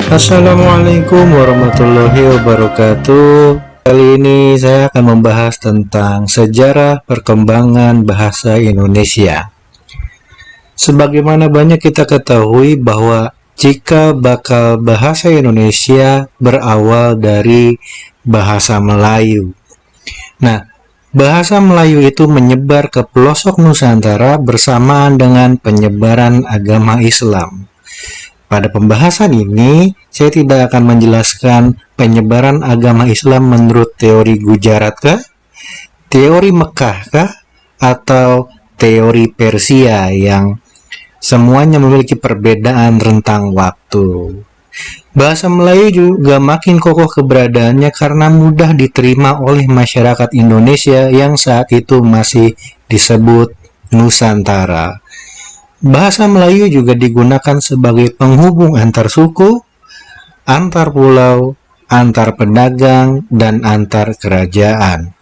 Assalamualaikum warahmatullahi wabarakatuh. Kali ini saya akan membahas tentang sejarah perkembangan bahasa Indonesia. Sebagaimana banyak kita ketahui bahwa jika bakal bahasa Indonesia berawal dari bahasa Melayu. Nah, bahasa Melayu itu menyebar ke pelosok Nusantara bersamaan dengan penyebaran agama Islam. Pada pembahasan ini, saya tidak akan menjelaskan penyebaran agama Islam menurut teori Gujarat kah, teori Mekah kah, atau teori Persia yang semuanya memiliki perbedaan rentang waktu. Bahasa Melayu juga makin kokoh keberadaannya karena mudah diterima oleh masyarakat Indonesia yang saat itu masih disebut Nusantara. Bahasa Melayu juga digunakan sebagai penghubung antar suku, antar pulau, antar pedagang, dan antar kerajaan.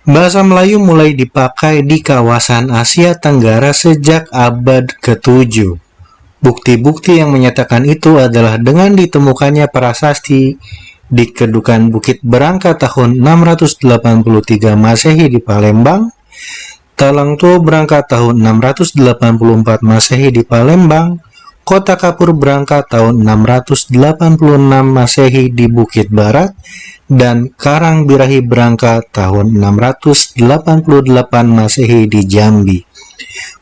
Bahasa Melayu mulai dipakai di kawasan Asia Tenggara sejak abad ke-7. Bukti-bukti yang menyatakan itu adalah dengan ditemukannya prasasti di Kedukan Bukit Berangka tahun 683 Masehi di Palembang, Talangtuo Berangka tahun 684 Masehi di Palembang, Kota Kapur Berangka tahun 686 Masehi di Bukit Barat, dan Karang Birahi Berangka tahun 688 Masehi di Jambi.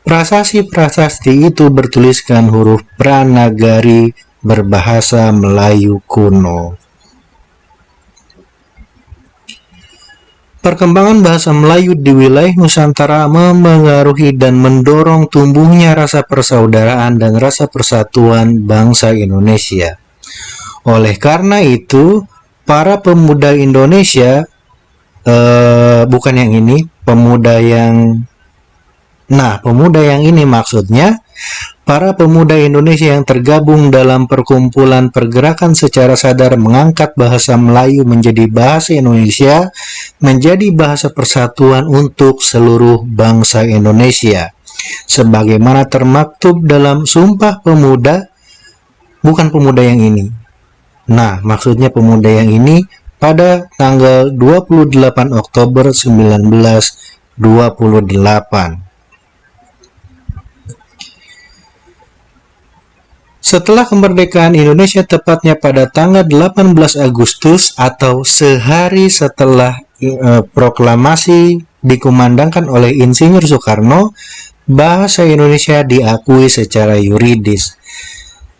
Prasasti-prasasti itu bertuliskan huruf Pranagari berbahasa Melayu kuno. Perkembangan bahasa Melayu di wilayah Nusantara memengaruhi dan mendorong tumbuhnya rasa persaudaraan dan rasa persatuan bangsa Indonesia. Oleh karena itu, para pemuda Indonesia, bukan yang ini, pemuda yang ini maksudnya, para pemuda Indonesia yang tergabung dalam perkumpulan pergerakan secara sadar mengangkat bahasa Melayu menjadi bahasa Indonesia, menjadi bahasa persatuan untuk seluruh bangsa Indonesia. Sebagaimana termaktub dalam Sumpah Pemuda, bukan pemuda yang ini. Nah, maksudnya pemuda yang ini pada tanggal 28 Oktober 1928. Setelah kemerdekaan Indonesia tepatnya pada tanggal 18 Agustus atau sehari setelah proklamasi dikumandangkan oleh Insinyur Soekarno, bahasa Indonesia diakui secara yuridis.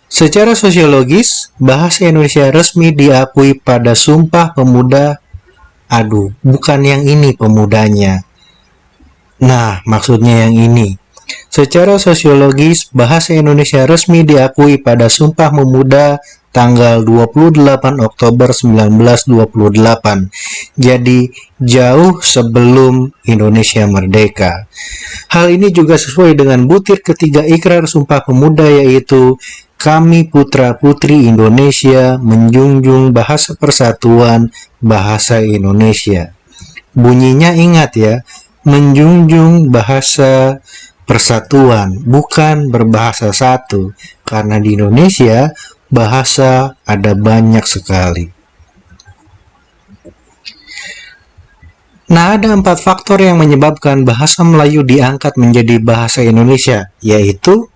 Secara sosiologis, bahasa Indonesia resmi diakui pada Sumpah Pemuda. Bukan yang ini pemudanya. Nah, maksudnya yang ini. Secara sosiologis, bahasa Indonesia resmi diakui pada Sumpah Pemuda tanggal 28 Oktober 1928. Jadi, jauh sebelum Indonesia merdeka. Hal ini juga sesuai dengan butir ketiga Ikrar Sumpah Pemuda, yaitu kami putra-putri Indonesia menjunjung bahasa persatuan bahasa Indonesia. Bunyinya ingat ya, menjunjung bahasa persatuan, bukan berbahasa satu, karena di Indonesia bahasa ada banyak sekali. Nah, ada 4 faktor yang menyebabkan bahasa Melayu diangkat menjadi bahasa Indonesia, yaitu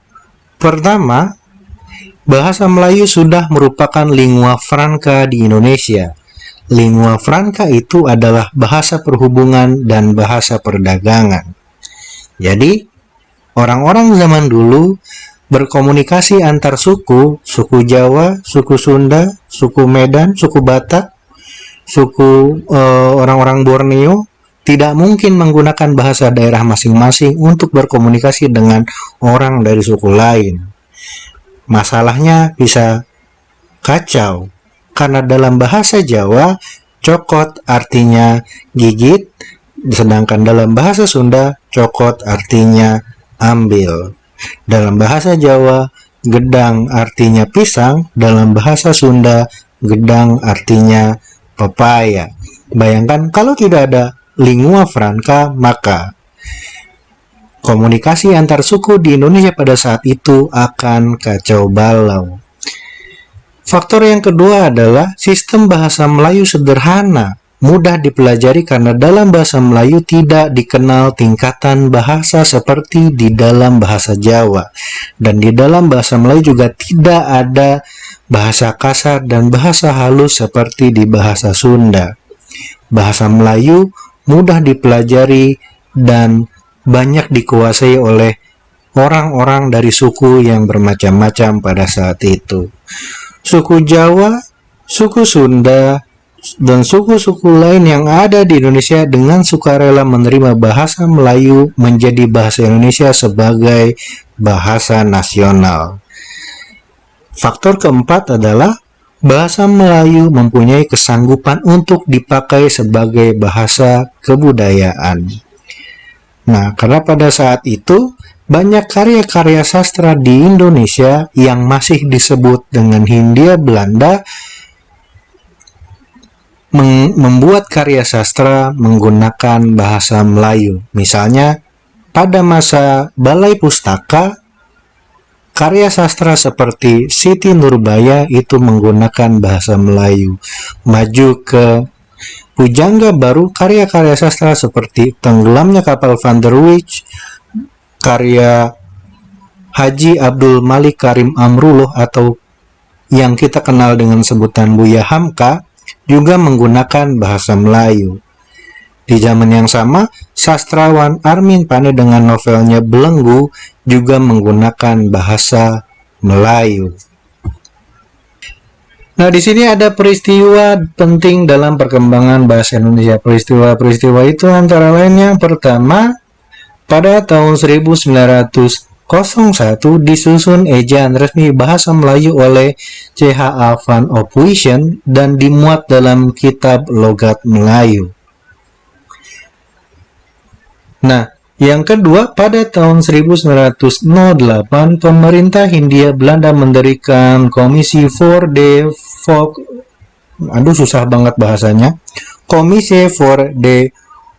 pertama, bahasa Melayu sudah merupakan lingua franca di Indonesia. Lingua franca itu adalah bahasa perhubungan dan bahasa perdagangan. Jadi, orang-orang zaman dulu berkomunikasi antar suku, suku Jawa, suku Sunda, suku Medan, suku Batak, suku orang-orang Borneo, tidak mungkin menggunakan bahasa daerah masing-masing untuk berkomunikasi dengan orang dari suku lain. Masalahnya bisa kacau, karena dalam bahasa Jawa, cokot artinya gigit, sedangkan dalam bahasa Sunda, cokot artinya ambil. Dalam bahasa Jawa, gedang artinya pisang, dalam bahasa Sunda, gedang artinya pepaya. Bayangkan kalau tidak ada lingua franca, maka komunikasi antar suku di Indonesia pada saat itu akan kacau balau. Faktor yang kedua adalah sistem bahasa Melayu sederhana, mudah dipelajari karena dalam bahasa Melayu tidak dikenal tingkatan bahasa seperti di dalam bahasa Jawa. Dan di dalam bahasa Melayu juga tidak ada bahasa kasar dan bahasa halus seperti di bahasa Sunda. Bahasa Melayu mudah dipelajari dan banyak dikuasai oleh orang-orang dari suku yang bermacam-macam pada saat itu. Suku Jawa, suku Sunda, dan suku-suku lain yang ada di Indonesia dengan sukarela menerima bahasa Melayu menjadi bahasa Indonesia sebagai bahasa nasional. Faktor keempat adalah bahasa Melayu mempunyai kesanggupan untuk dipakai sebagai bahasa kebudayaan. Nah, karena pada saat itu banyak karya-karya sastra di Indonesia yang masih disebut dengan Hindia Belanda membuat karya sastra menggunakan bahasa Melayu. Misalnya, pada masa Balai Pustaka, karya sastra seperti Siti Nurbaya itu menggunakan bahasa Melayu. Maju ke Pujangga Baru, karya-karya sastra seperti Tenggelamnya Kapal Van der Wijk, karya Haji Abdul Malik Karim Amrullah atau yang kita kenal dengan sebutan Buya Hamka juga menggunakan bahasa Melayu. Di zaman yang sama, sastrawan Armin Pane dengan novelnya Belenggu juga menggunakan bahasa Melayu. Nah, di sini ada peristiwa penting dalam perkembangan bahasa Indonesia. Peristiwa-peristiwa itu antara lain yang pertama, pada tahun 1901 disusun ejaan resmi bahasa Melayu oleh C.H.A. van Ophuijsen dan dimuat dalam kitab Logat Melayu. Nah, yang kedua, pada tahun 1908 pemerintah Hindia Belanda mendirikan Komisi voor de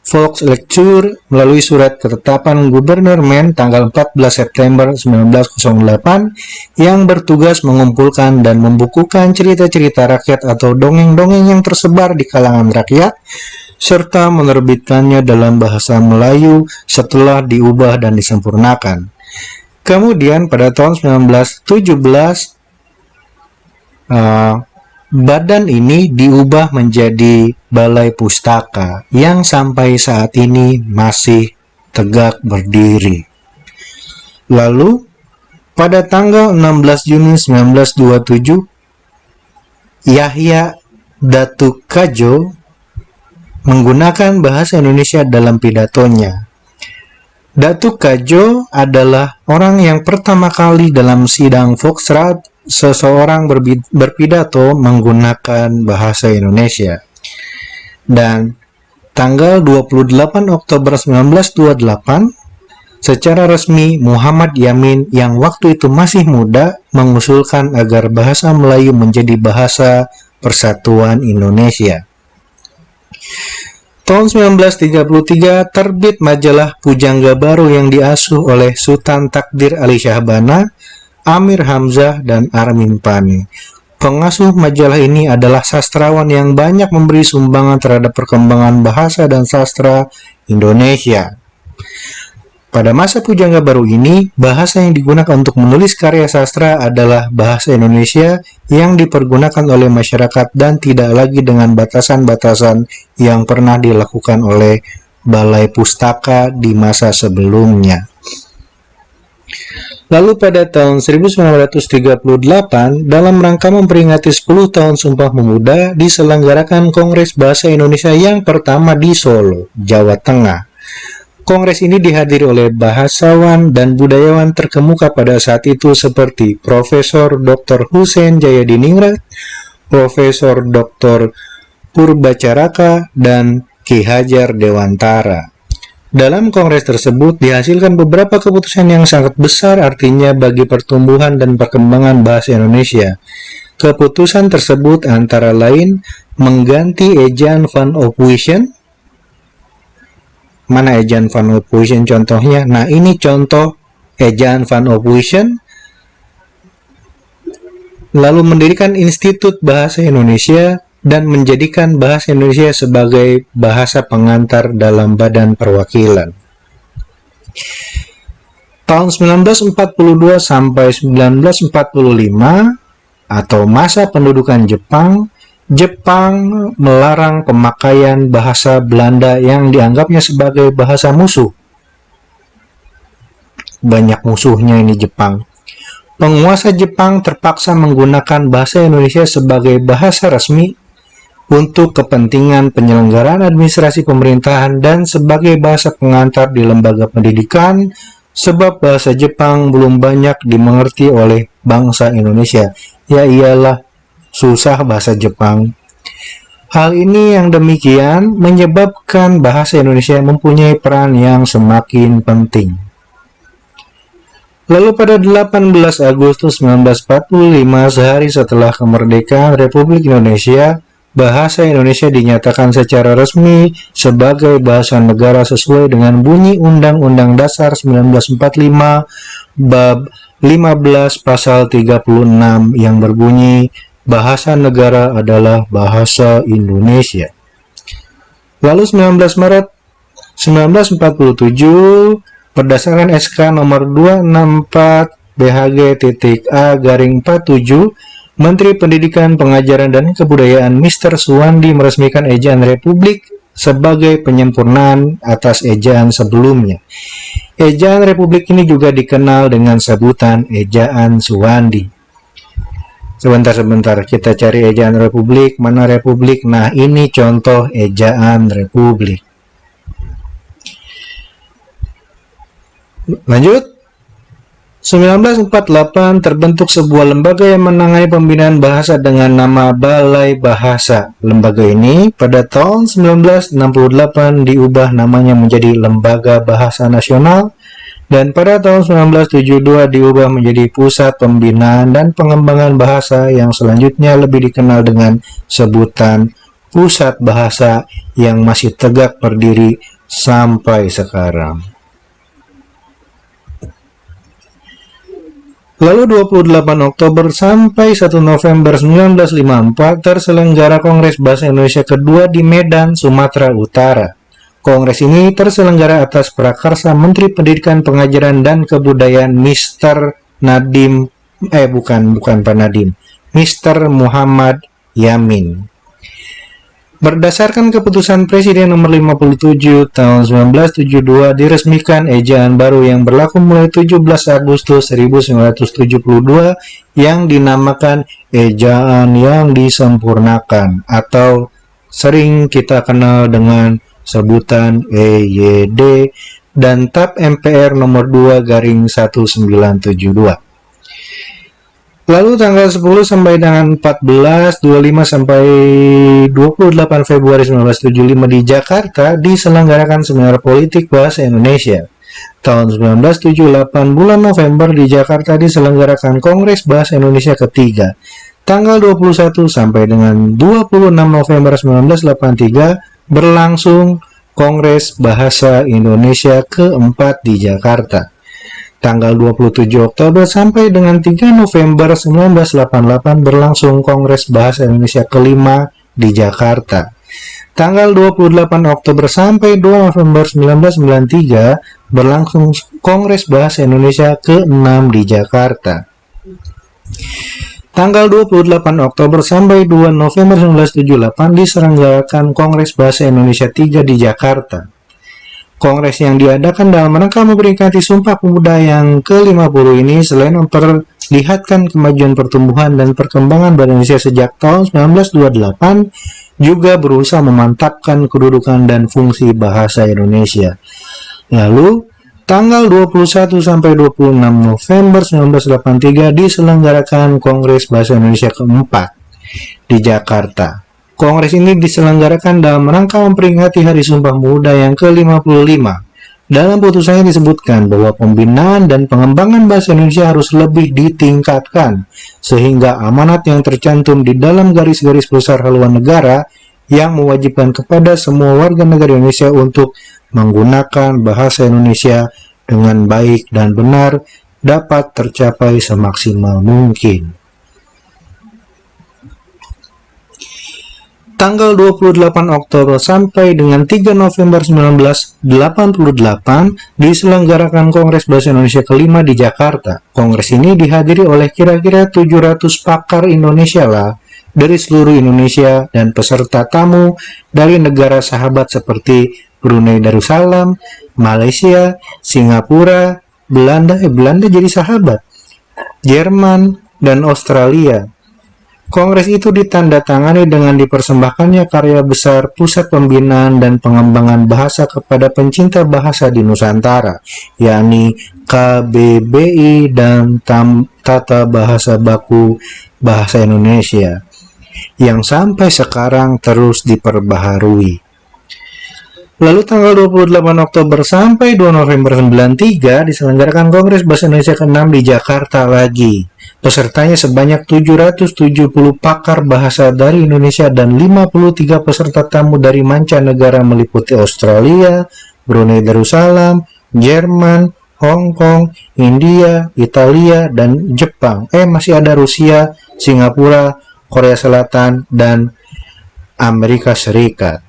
Volkslectuur melalui surat ketetapan Gubernur Men tanggal 14 September 1908 yang bertugas mengumpulkan dan membukukan cerita-cerita rakyat atau dongeng-dongeng yang tersebar di kalangan rakyat serta menerbitkannya dalam bahasa Melayu setelah diubah dan disempurnakan. Kemudian pada tahun 1917 badan ini diubah menjadi Balai Pustaka yang sampai saat ini masih tegak berdiri. Lalu pada tanggal 16 Juni 1927 Yahya Datuk Kadjo menggunakan bahasa Indonesia dalam pidatonya. Datuk Kadjo adalah orang yang pertama kali dalam sidang Volksraad seseorang berpidato menggunakan bahasa Indonesia. Dan tanggal 28 Oktober 1928, secara resmi Muhammad Yamin yang waktu itu masih muda mengusulkan agar bahasa Melayu menjadi bahasa Persatuan Indonesia. Tahun 1933 terbit majalah Pujangga Baru yang diasuh oleh Sultan Takdir Ali Syahbana, Amir Hamzah, dan Armin Pane. Pengasuh majalah ini adalah sastrawan yang banyak memberi sumbangan terhadap perkembangan bahasa dan sastra Indonesia. Pada masa Pujangga Baru ini, bahasa yang digunakan untuk menulis karya sastra adalah bahasa Indonesia yang dipergunakan oleh masyarakat dan tidak lagi dengan batasan-batasan yang pernah dilakukan oleh Balai Pustaka di masa sebelumnya. Lalu pada tahun 1938, dalam rangka memperingati 10 tahun Sumpah Pemuda, diselenggarakan Kongres Bahasa Indonesia yang pertama di Solo, Jawa Tengah. Kongres ini dihadiri oleh bahasawan dan budayawan terkemuka pada saat itu seperti Profesor Dr. Hussein Jayadiningrat, Profesor Dr. Purbacaraka, dan Ki Hajar Dewantara. Dalam kongres tersebut dihasilkan beberapa keputusan yang sangat besar artinya bagi pertumbuhan dan perkembangan bahasa Indonesia. Keputusan tersebut antara lain mengganti ejaan Van Ophuijsen Mana ejaan Van Ophuijsen contohnya? Nah, ini contoh ejaan Van Ophuijsen. Lalu mendirikan Institut Bahasa Indonesia dan menjadikan bahasa Indonesia sebagai bahasa pengantar dalam Badan Perwakilan. Tahun 1942 sampai 1945 atau masa pendudukan Jepang, Jepang melarang pemakaian bahasa Belanda yang dianggapnya sebagai bahasa musuh. Banyak musuhnya ini Jepang. Penguasa Jepang terpaksa menggunakan bahasa Indonesia sebagai bahasa resmi untuk kepentingan penyelenggaraan administrasi pemerintahan dan sebagai bahasa pengantar di lembaga pendidikan, sebab bahasa Jepang belum banyak dimengerti oleh bangsa Indonesia. Ya iyalah, susah bahasa Jepang. Hal ini yang demikian menyebabkan bahasa Indonesia mempunyai peran yang semakin penting. Lalu pada 18 Agustus 1945, sehari setelah kemerdekaan Republik Indonesia, bahasa Indonesia dinyatakan secara resmi sebagai bahasa negara sesuai dengan bunyi Undang-Undang Dasar 1945 Bab 15 Pasal 36 yang berbunyi bahasa negara adalah bahasa Indonesia. Lalu 19 Maret 1947 berdasarkan SK nomor 264 BHG.A/47, Menteri Pendidikan, Pengajaran, dan Kebudayaan Mr. Suwandi meresmikan ejaan Republik sebagai penyempurnaan atas ejaan sebelumnya. Ejaan Republik ini juga dikenal dengan sebutan ejaan Suwandi. Sebentar, kita cari ejaan Republik. Mana Republik? Nah, ini contoh ejaan Republik. Lanjut. 1948 terbentuk sebuah lembaga yang menangani pembinaan bahasa dengan nama Balai Bahasa. Lembaga ini pada tahun 1968 diubah namanya menjadi Lembaga Bahasa Nasional dan pada tahun 1972 diubah menjadi Pusat Pembinaan dan Pengembangan Bahasa yang selanjutnya lebih dikenal dengan sebutan Pusat Bahasa yang masih tegak berdiri sampai sekarang. Lalu 28 Oktober sampai 1 November 1954 terselenggara Kongres Bahasa Indonesia kedua di Medan, Sumatera Utara. Kongres ini terselenggara atas prakarsa Menteri Pendidikan, Pengajaran, dan Kebudayaan Mr. Nadiem, bukan Pak Nadiem, Mr. Muhammad Yamin. Berdasarkan keputusan Presiden nomor 57 tahun 1972 diresmikan ejaan baru yang berlaku mulai 17 Agustus 1972 yang dinamakan ejaan yang disempurnakan atau sering kita kenal dengan sebutan EYD dan TAP MPR nomor 2/1972. Lalu tanggal 10 sampai dengan 14, 25 sampai 28 Februari 1975 di Jakarta diselenggarakan Seminar Politik Bahasa Indonesia. Tahun 1978 bulan November di Jakarta diselenggarakan Kongres Bahasa Indonesia ketiga. Tanggal 21 sampai dengan 26 November 1983 berlangsung Kongres Bahasa Indonesia keempat di Jakarta. Tanggal 27 Oktober sampai dengan 3 November 1988 berlangsung Kongres Bahasa Indonesia kelima di Jakarta. Tanggal 28 Oktober sampai 2 November 1993 berlangsung Kongres Bahasa Indonesia ke-6 di Jakarta. Tanggal 28 Oktober sampai 2 November 1978 diselenggarakan Kongres Bahasa Indonesia 3 di Jakarta. Kongres yang diadakan dalam rangka memperingati Sumpah Pemuda yang ke-50 ini selain memperlihatkan kemajuan pertumbuhan dan perkembangan bahasa Indonesia sejak tahun 1928, juga berusaha memantapkan kedudukan dan fungsi bahasa Indonesia. Lalu, tanggal 21 sampai 26 November 1983 diselenggarakan Kongres Bahasa Indonesia keempat di Jakarta. Kongres ini diselenggarakan dalam rangka memperingati Hari Sumpah Pemuda yang ke-55. Dalam putusannya disebutkan bahwa pembinaan dan pengembangan bahasa Indonesia harus lebih ditingkatkan, sehingga amanat yang tercantum di dalam garis-garis besar haluan negara yang mewajibkan kepada semua warga negara Indonesia untuk menggunakan bahasa Indonesia dengan baik dan benar dapat tercapai semaksimal mungkin. Tanggal 28 Oktober sampai dengan 3 November 1988 diselenggarakan Kongres Bahasa Indonesia kelima di Jakarta. Kongres ini dihadiri oleh kira-kira 700 pakar Indonesia lah dari seluruh Indonesia dan peserta tamu dari negara sahabat seperti Brunei Darussalam, Malaysia, Singapura, Belanda jadi sahabat, Jerman, dan Australia. Kongres itu ditandatangani dengan dipersembahkannya karya besar Pusat Pembinaan dan Pengembangan Bahasa kepada Pencinta Bahasa di Nusantara, yakni KBBI dan Tata Bahasa Baku Bahasa Indonesia, yang sampai sekarang terus diperbaharui. Lalu tanggal 28 Oktober sampai 2 November 93 diselenggarakan Kongres Bahasa Indonesia ke-6 di Jakarta lagi. Pesertanya sebanyak 770 pakar bahasa dari Indonesia dan 53 peserta tamu dari mancanegara meliputi Australia, Brunei Darussalam, Jerman, Hong Kong, India, Italia, dan Jepang. Masih ada Rusia, Singapura, Korea Selatan, dan Amerika Serikat.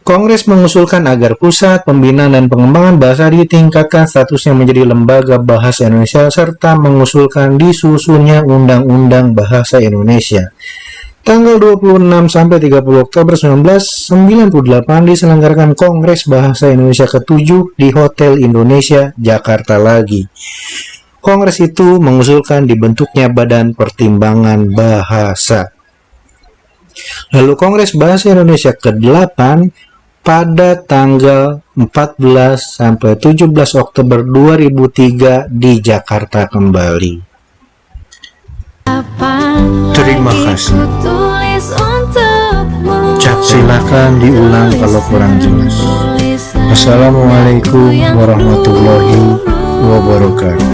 Kongres mengusulkan agar Pusat Pembinaan dan Pengembangan Bahasa ditingkatkan statusnya menjadi Lembaga Bahasa Indonesia serta mengusulkan disusunnya Undang-Undang Bahasa Indonesia. Tanggal 26 sampai 30 Oktober 1998 diselenggarakan Kongres Bahasa Indonesia ke-7 di Hotel Indonesia, Jakarta lagi. Kongres itu mengusulkan dibentuknya Badan Pertimbangan Bahasa. Lalu Kongres Bahasa Indonesia ke-8 pada tanggal 14 sampai 17 Oktober 2003 di Jakarta kembali. Terima kasih. Silakan diulang kalau kurang jelas. Assalamualaikum warahmatullahi wabarakatuh.